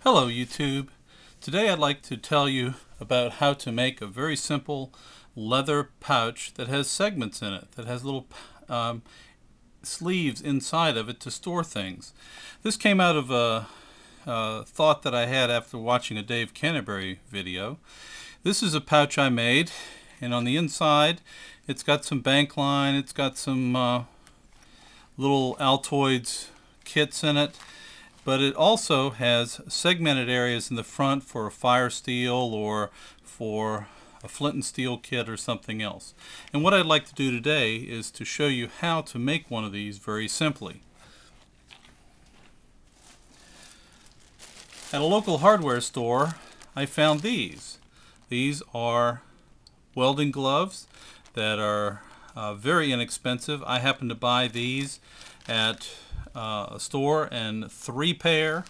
Hello YouTube. Today I'd like to tell you about how to make a very simple leather pouch that has segments in it, that has little sleeves inside of it to store things. This came out of a thought that I had after watching a Dave Canterbury video. This is a pouch I made, and on the inside it's got some bank line, it's got some little Altoids kits in it. But it also has segmented areas in the front for a fire steel or for a flint and steel kit or something else. And what I'd like to do today is to show you how to make one of these very simply. At a local hardware store, I found these. These are welding gloves that are very inexpensive. I happened to buy these at a store, and 3 pair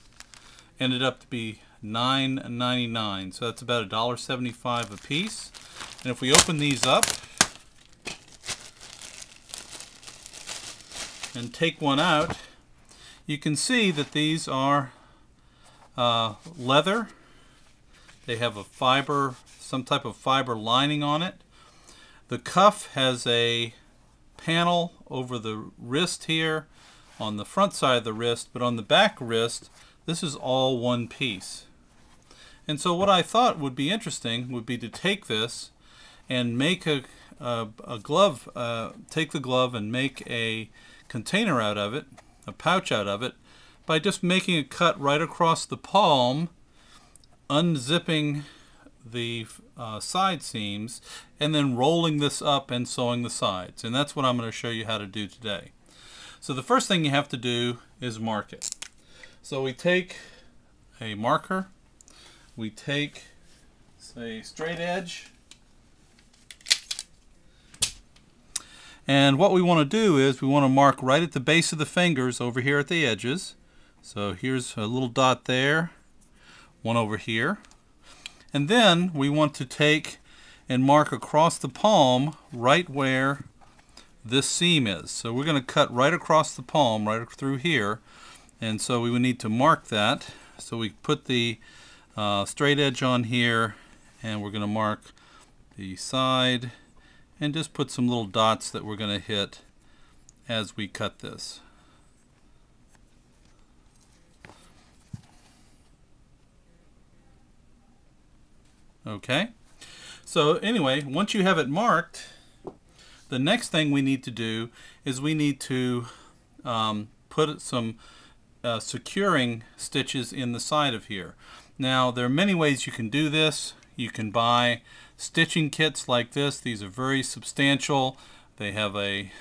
ended up to be $9.99, so that's about $1.75 a piece. And if we open these up and take one out, you can see that these are leather. They have a fiber, some type of fiber lining on it. The cuff has a panel over the wrist here on the front side of the wrist, but on the back wrist this is all one piece. And so what I thought would be interesting would be to take this and make a glove, take the glove and make a container out of it, a pouch out of it, by just making a cut right across the palm, unzipping the side seams, and then rolling this up and sewing the sides. And that's what I'm going to show you how to do today. So the first thing you have to do is mark it. So we take a marker, we take, say, straight edge, and what we want to do is we want to mark right at the base of the fingers over here at the edges. So here's a little dot there, one over here, and then we want to take and mark across the palm right where this seam is. So we're going to cut right across the palm, right through here, and so we would need to mark that. So we put the straight edge on here, and we're going to mark the side and just put some little dots that we're going to hit as we cut this. Okay, so anyway, once you have it marked, the next thing we need to do is we need to put some securing stitches in the side of here. Now there are many ways you can do this. You can buy stitching kits like this. These are very substantial. They have a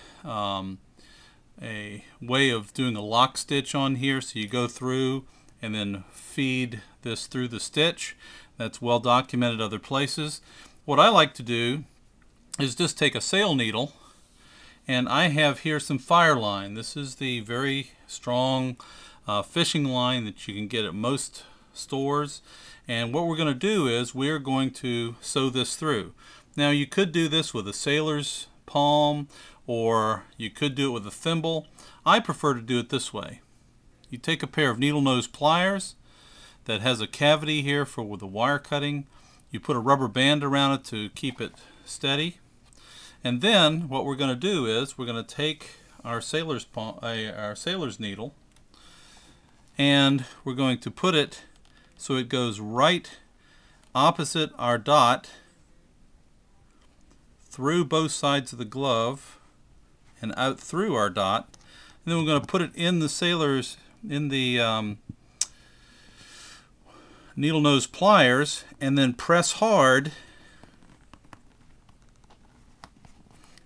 way of doing a lock stitch on here, so you go through and then feed this through the stitch. That's well documented other places. What I like to do is just take a sail needle, and I have here some Fireline. This is the very strong fishing line that you can get at most stores, and what we're going to do is we're going to sew this through. Now you could do this with a sailor's palm, or you could do it with a thimble. I prefer to do it this way. You take a pair of needle nose pliers that has a cavity here for the wire cutting. You put a rubber band around it to keep it steady. And then what we're going to do is we're going to take our sailor's needle, and we're going to put it so it goes right opposite our dot through both sides of the glove and out through our dot. And then we're going to put it in the needle nose pliers, and then press hard,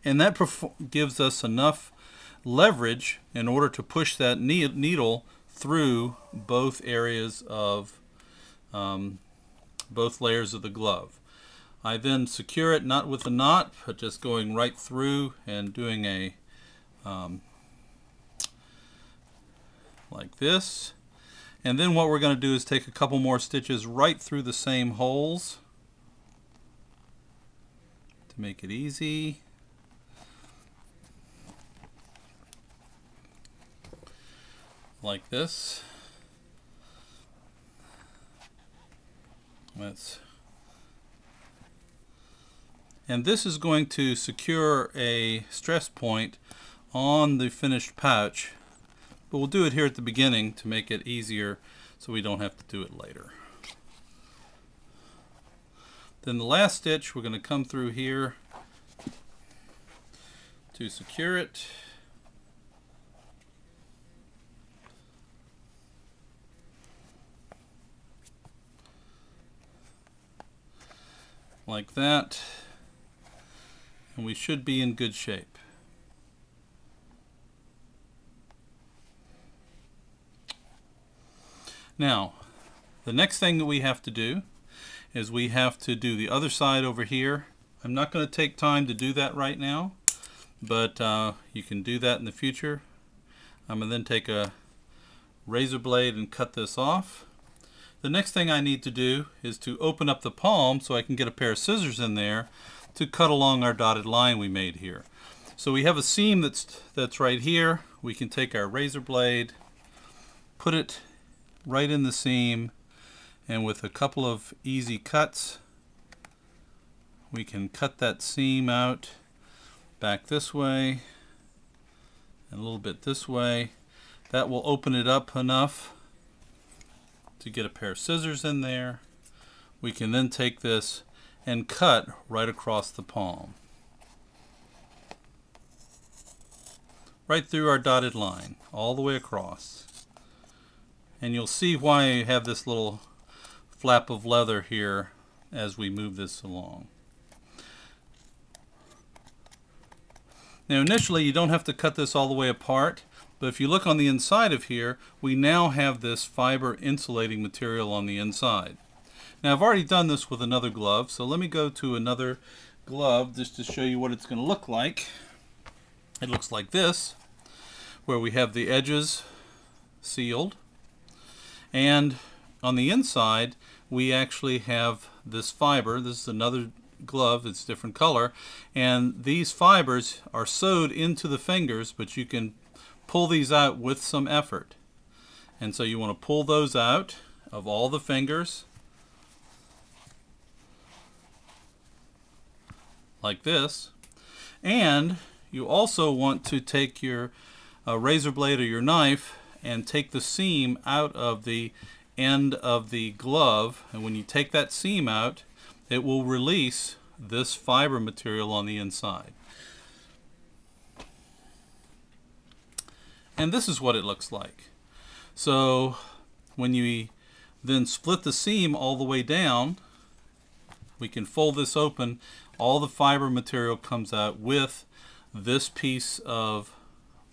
and that gives us enough leverage in order to push that needle through both areas of both layers of the glove. I then secure it not with a knot, but just going right through and doing a like this. And then what we're going to do is take a couple more stitches right through the same holes to make it easy. Like this. And this is going to secure a stress point on the finished pouch, but we'll do it here at the beginning to make it easier so we don't have to do it later. Then the last stitch, we're going to come through here to secure it. Like that. And we should be in good shape. Now, the next thing that we have to do is we have to do the other side over here. I'm not going to take time to do that right now, but you can do that in the future. I'm going to then take a razor blade and cut this off. The next thing I need to do is to open up the palm so I can get a pair of scissors in there to cut along our dotted line we made here. So we have a seam that's right here. We can take our razor blade, put it right in the seam, and with a couple of easy cuts we can cut that seam out back this way and a little bit this way. That will open it up enough to get a pair of scissors in there. We can then take this and cut right across the palm, right through our dotted line, all the way across. And you'll see why I have this little flap of leather here as we move this along. Now initially you don't have to cut this all the way apart, but if you look on the inside of here, we now have this fiber insulating material on the inside. Now I've already done this with another glove, so let me go to another glove just to show you what it's going to look like. It looks like this, where we have the edges sealed, and on the inside we actually have this fiber. This is another glove, it's different color, and these fibers are sewed into the fingers, but you can pull these out with some effort. And so you want to pull those out of all the fingers like this. And you also want to take your razor blade or your knife and take the seam out of the end of the glove, and when you take that seam out, it will release this fiber material on the inside. And this is what it looks like. So when you then split the seam all the way down, we can fold this open. All the fiber material comes out with this piece of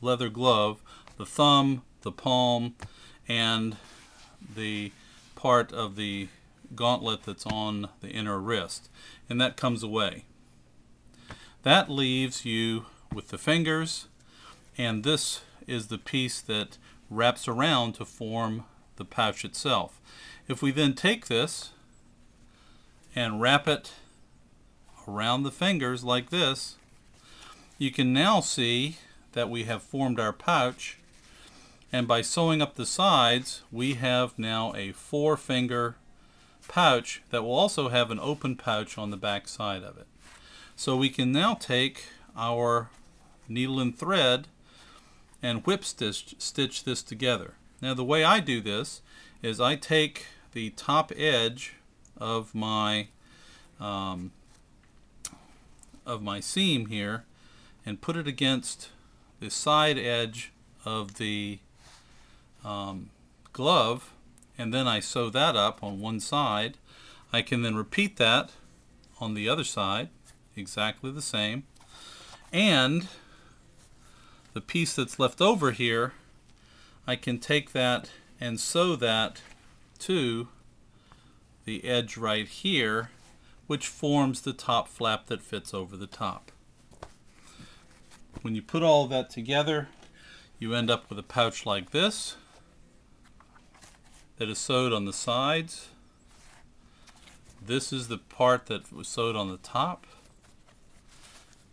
leather glove, the thumb, the palm, and the part of the gauntlet that's on the inner wrist. And that comes away. That leaves you with the fingers, and this is the piece that wraps around to form the pouch itself. If we then take this and wrap it around the fingers like this, you can now see that we have formed our pouch, and by sewing up the sides we have now a 4-finger pouch that will also have an open pouch on the back side of it. So we can now take our needle and thread and whip stitch this together. Now the way I do this is I take the top edge of my seam here and put it against the side edge of the glove, and then I sew that up on one side. I can then repeat that on the other side, exactly the same, and the piece that's left over here, I can take that and sew that to the edge right here, which forms the top flap that fits over the top. When you put all of that together, you end up with a pouch like this that is sewed on the sides. This is the part that was sewed on the top.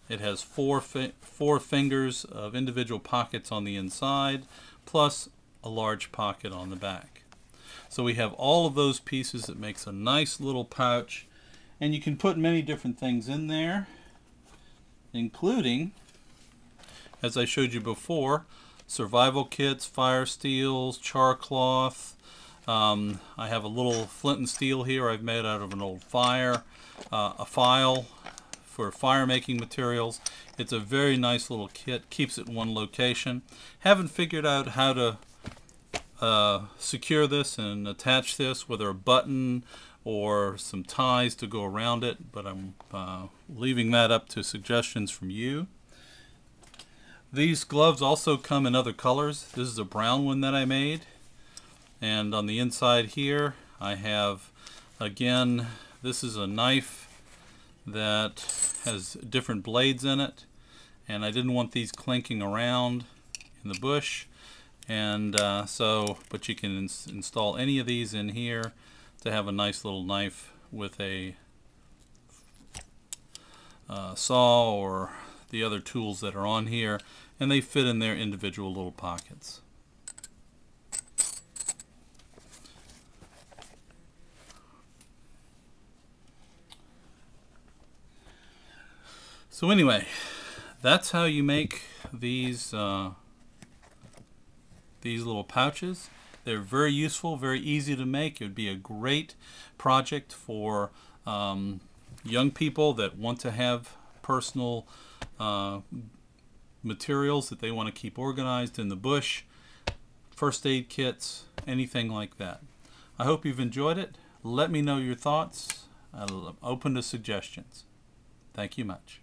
It has four fingers of individual pockets on the inside, plus a large pocket on the back. So we have all of those pieces that makes a nice little pouch, and you can put many different things in there, including, as I showed you before, survival kits, fire steels, char cloth. I have a little flint and steel here I've made out of an old fire, a file for fire making materials. It's a very nice little kit, keeps it in one location. Haven't figured out how to secure this and attach this, whether a button or some ties to go around it, but I'm leaving that up to suggestions from you. These gloves also come in other colors. This is a brown one that I made, and on the inside here I have, again, this is a knife that has different blades in it, and I didn't want these clinking around in the bush, and but you can install any of these in here to have a nice little knife with a saw or the other tools that are on here, and they fit in their individual little pockets. So anyway, that's how you make these little pouches. They're very useful, very easy to make. It would be a great project for young people that want to have personal materials that they want to keep organized in the bush, first aid kits, anything like that. I hope you've enjoyed it. Let me know your thoughts. I'm open to suggestions. Thank you much.